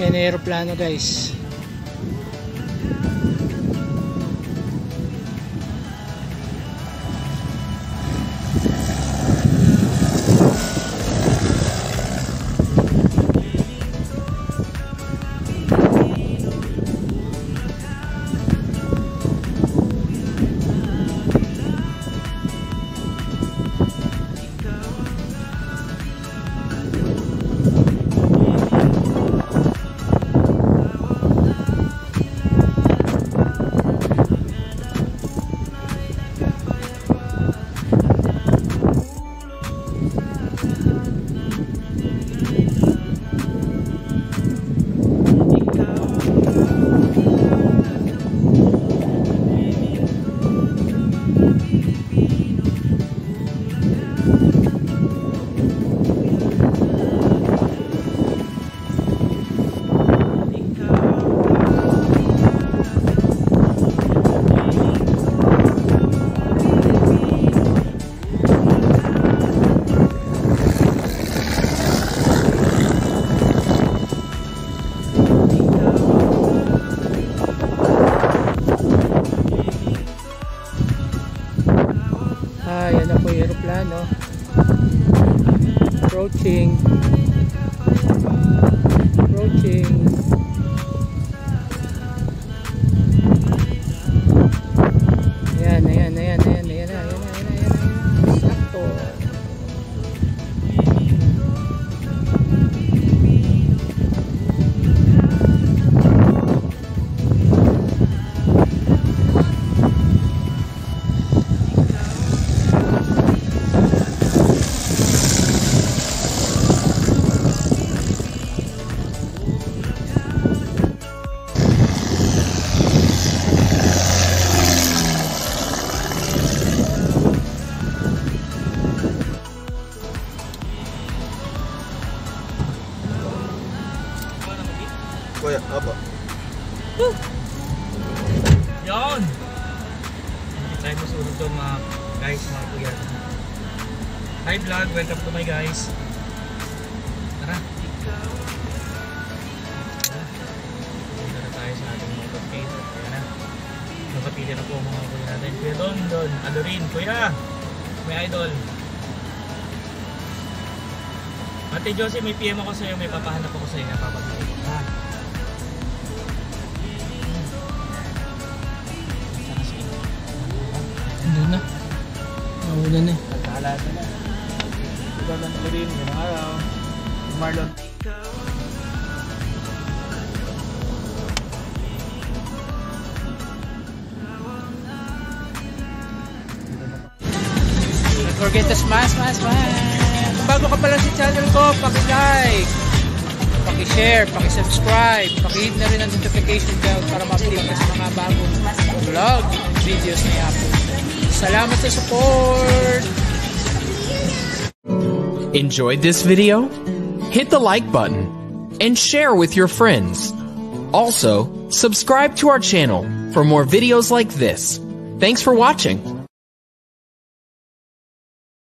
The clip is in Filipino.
Yan ang aeroplano guys. Yan na po yung aeroplano. Approaching. Ayan. Sakto. Kuya, apa? Yon! Tayo masunod to mga guys, mga kuya. Hi vlog, welcome to my guys. Tara. Dito na tayo sa ating motorcade. Kaya na. Nakapili na po ang mga kuya natin. Kuya Don, Adorin, kuya! May idol. Ate Josie, may PM ako sa'yo, may papahanap ako sa'yo. Napapagpili ko. Ha? Doon na. Naulan na. Nagkahalata na. Ikaw lang Adorin, ganang araw. Marlon. Don't forget to smash. Kung bago ka pala sa channel ko, paki-like, paki-share, paki-subscribe, paki-hit na rin ang notification bell para ma-update ka sa mga bagong vlog videos na i-upload. Salamat sa support! Enjoyed this video? Hit the like button and share with your friends. Also, subscribe to our channel for more videos like this. Thanks for watching.